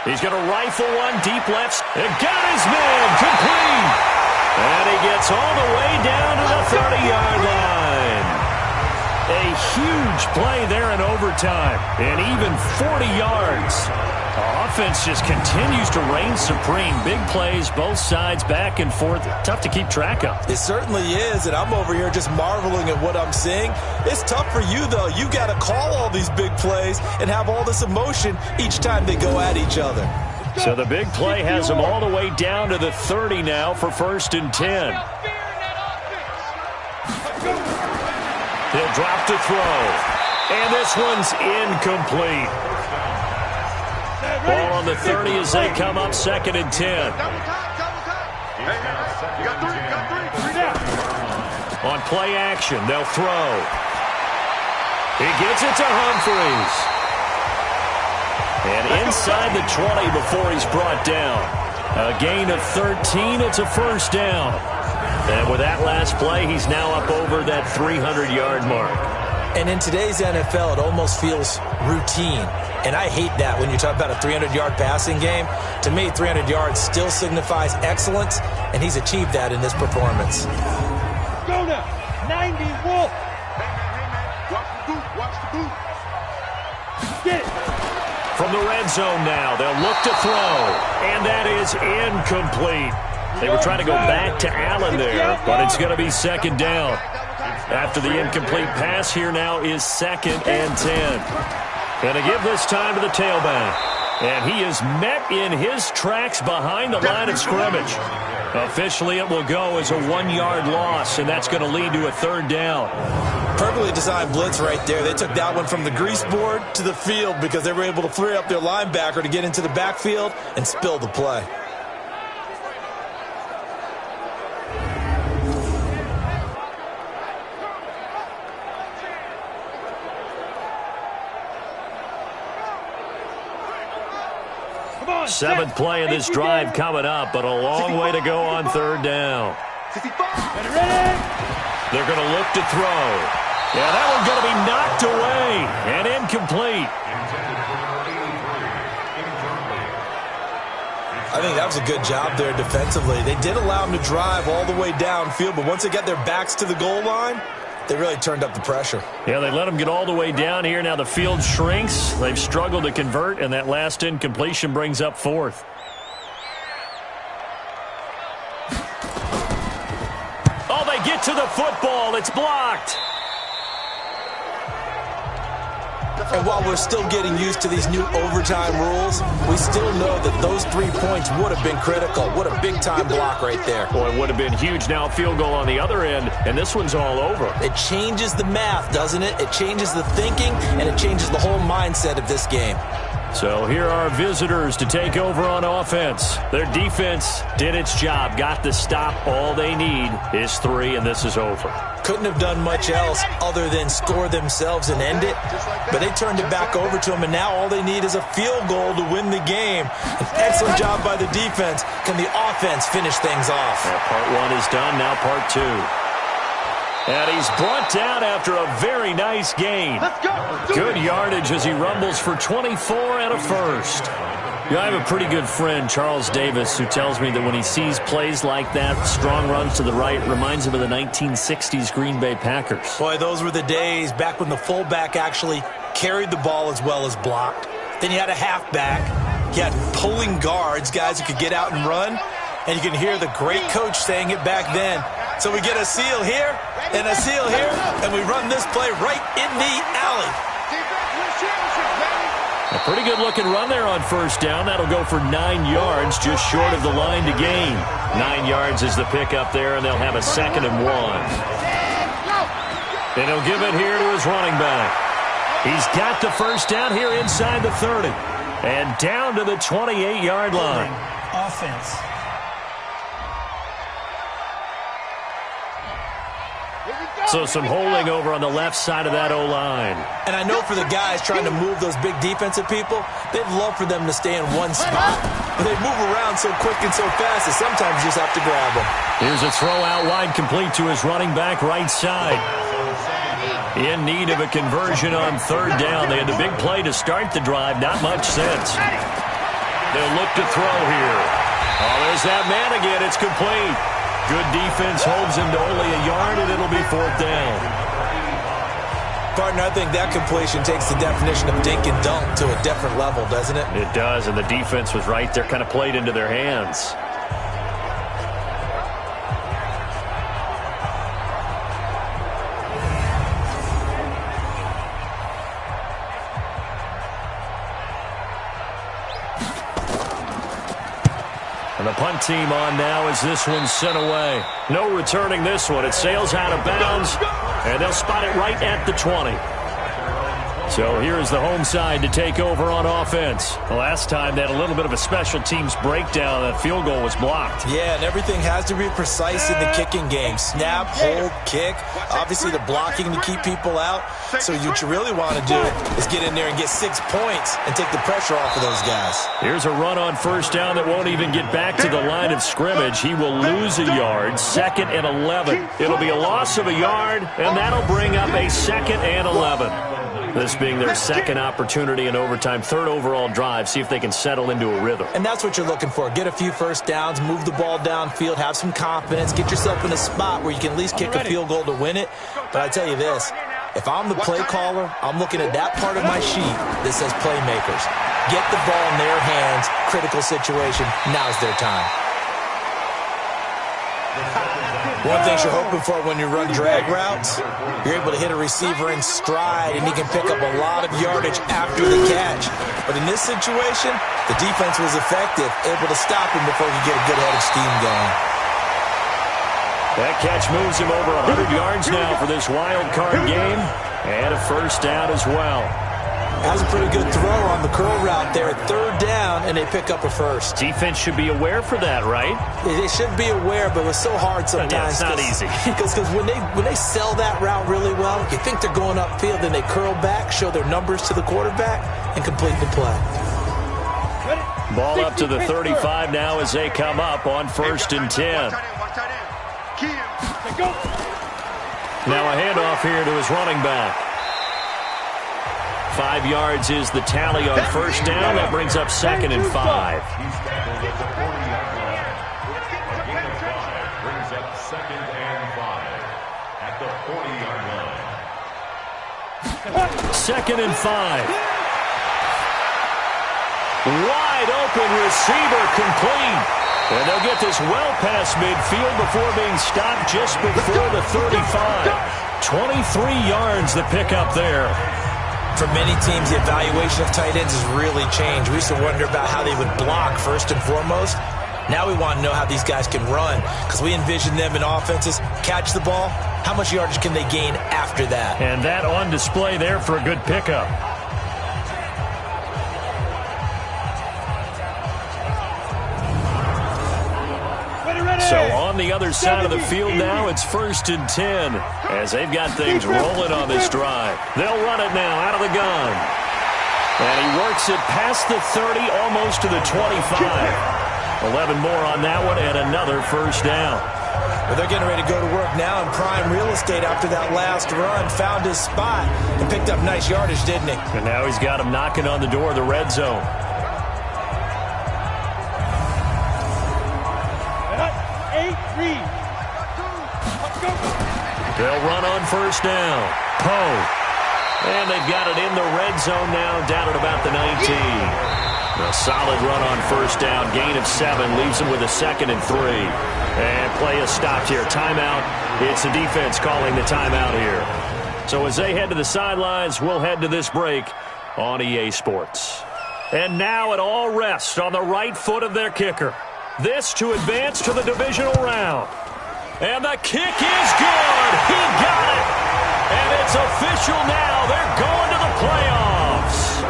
He's going to rifle one deep left. And got his man complete. And he gets all the way down to the 30-yard line. A huge play there in overtime. And even 40 yards. The offense just continues to reign supreme. Big plays, both sides, back and forth. Tough to keep track of. It certainly is, and I'm over here just marveling at what I'm seeing. It's tough for you, though. You got to call all these big plays and have all this emotion each time they go at each other. So the big play has them all the way down to the 30 now for 1st and 10. He'll drop to throw. And this one's incomplete. Ball on the 30 as they come up 2nd and 10. On play action, they'll throw. He gets it to Humphreys. And inside the 20 before he's brought down. A gain of 13, it's a first down. And with that last play, he's now up over that 300-yard mark. And in today's NFL, it almost feels routine. And I hate that when you talk about a 300-yard passing game. To me, 300 yards still signifies excellence, and he's achieved that in this performance. Go now. 90, Wolf. Hey, man. Watch the boot. Get it. From the red zone now, they'll look to throw. And that is incomplete. They were trying to go back to Allen there, but it's going to be 2nd down. After the incomplete pass, here now is 2nd and 10. Going to give this time to the tailback. And he is met in his tracks behind the line of scrimmage. Officially, it will go as a 1-yard loss, and that's going to lead to a 3rd down. Perfectly designed blitz right there. They took that one from the grease board to the field because they were able to free up their linebacker to get into the backfield and spill the play. Seventh play of this drive coming up, but a long way to go on 3rd down. They're going to look to throw. Yeah, that one's going to be knocked away and incomplete. I think that was a good job there defensively. They did allow them to drive all the way downfield, but once they got their backs to the goal line, they really turned up the pressure. Yeah, they let them get all the way down here. Now the field shrinks. They've struggled to convert, and that last incompletion brings up 4th. Oh, they get to the football. It's blocked. And while we're still getting used to these new overtime rules, we still know that those 3 points would have been critical. What a big-time block right there. Boy, it would have been huge. Now a field goal on the other end, and this one's all over. It changes the math, doesn't it? It changes the thinking, and it changes the whole mindset of this game. So here are visitors to take over on offense. Their defense did its job, got the stop. All they need is 3, and this is over. Couldn't have done much else other than score themselves and end it, but they turned it back over to them, and now all they need is a field goal to win the game. An excellent job by the defense. Can the offense finish things off? Well, part 1 is done, now part 2. And he's brought down after a very nice gain. Good yardage as he rumbles for 24 and a first. Yeah, I have a pretty good friend, Charles Davis, who tells me that when he sees plays like that, strong runs to the right, reminds him of the 1960s Green Bay Packers. Boy, those were the days back when the fullback actually carried the ball as well as blocked. Then you had a halfback. You had pulling guards, guys who could get out and run. And you can hear the great coach saying it back then. So we get a seal here and a seal here, and we run this play right in the alley. A pretty good-looking run there on first down. That'll go for 9 yards, just short of the line to gain. 9 yards is the pickup there, and they'll have a 2nd and 1. And he'll give it here to his running back. He's got the first down here inside the 30. And down to the 28-yard line. Offense. So some holding over on the left side of that O-line. And I know for the guys trying to move those big defensive people, they'd love for them to stay in one spot. But they move around so quick and so fast that sometimes you just have to grab them. Here's a throw out wide complete to his running back right side. In need of a conversion on 3rd down. They had the big play to start the drive. Not much sense. They'll look to throw here. Oh, there's that man again. It's complete. Good defense holds him to only a yard, and it'll be 4th down. Partner, I think that completion takes the definition of dink and dunk to a different level, doesn't it? It does, and the defense was right there, kind of played into their hands. And the punt team on now as this one's sent away. No returning this one. It sails out of bounds, and they'll spot it right at the 20. So here is the home side to take over on offense. The last time they had a little bit of a special teams breakdown. That field goal was blocked. Yeah, and everything has to be precise in the kicking game. Snap, hold, kick. Obviously, the blocking to keep people out. So what you really want to do is get in there and get 6 points and take the pressure off of those guys. Here's a run on first down that won't even get back to the line of scrimmage. He will lose a yard. 2nd and 11. It'll be a loss of a yard, and that'll bring up a 2nd and 11. This being their 2nd opportunity in overtime, 3rd overall drive. See if they can settle into a rhythm. And that's what you're looking for. Get a few first downs, move the ball downfield, have some confidence, get yourself in a spot where you can at least kick a field goal to win it. But I tell you this, if I'm the play caller, I'm looking at that part of my sheet that says playmakers. Get the ball in their hands, critical situation, now's their time. One thing you're hoping for when you run drag routes, you're able to hit a receiver in stride and he can pick up a lot of yardage after the catch. But in this situation, the defense was effective, able to stop him before he could get a good head of steam going. That catch moves him over 100 yards now for this wild card game, and a first down as well. That was a pretty good throw on the curl route there. 3rd down, and they pick up a first. Defense should be aware for that, right? They should be aware, but it's so hard sometimes. Yeah, it's not easy. Because when they sell that route really well, you think they're going upfield, then they curl back, show their numbers to the quarterback, and complete the play. Ball up to the 35 now as they come up on 1st and 10. Now a handoff here to his running back. 5 yards is the tally on first down. That brings up 2nd and 5. He's tackled at the 40-yard line. A gain of 5 brings up 2nd and 5 at the 40-yard line. 2nd and 5. Wide open receiver complete. And they'll get this well past midfield before being stopped just before the 35. 23 yards the pickup there. For many teams, the evaluation of tight ends has really changed. We used to wonder about how they would block first and foremost. Now we want to know how these guys can run, because we envision them in offenses catch the ball. How much yardage can they gain after that? And that on display there for a good pickup. So on the other side of the field now, it's 1st and 10 as they've got things rolling on this drive. They'll run it now out of the gun. And he works it past the 30, almost to the 25. 11 more on that one and another first down. Well, they're getting ready to go to work now in prime real estate after that last run. Found his spot and picked up nice yardage, didn't he? And now he's got him knocking on the door of the red zone. They'll run on first down. Poe. And they've got it in the red zone now, down at about the 19. A solid run on first down. Gain of 7 leaves them with a 2nd and 3. And play is stopped here. Timeout. It's the defense calling the timeout here. So as they head to the sidelines, we'll head to this break on EA Sports. And now it all rests on the right foot of their kicker. This to advance to the divisional round. And the kick is good. He got it. And it's official now. They're going to the playoffs.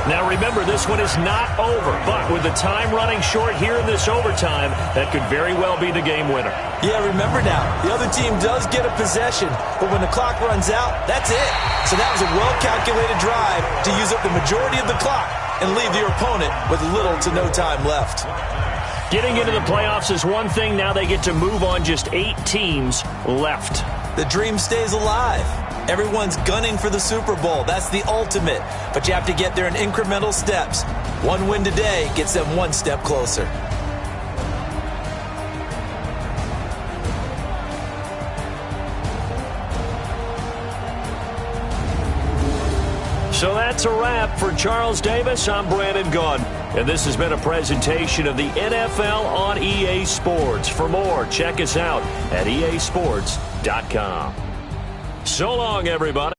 Now remember, this one is not over. But with the time running short here in this overtime, that could very well be the game winner. Yeah, remember now, the other team does get a possession. But when the clock runs out, that's it. So that was a well-calculated drive to use up the majority of the clock and leave your opponent with little to no time left. Getting into the playoffs is one thing. Now they get to move on. Just 8 teams left. The dream stays alive. Everyone's gunning for the Super Bowl. That's the ultimate. But you have to get there in incremental steps. One win today gets them one step closer. So that's a wrap for Charles Davis. I'm Brandon Gunn. And this has been a presentation of the NFL on EA Sports. For more, check us out at easports.com. So long, everybody.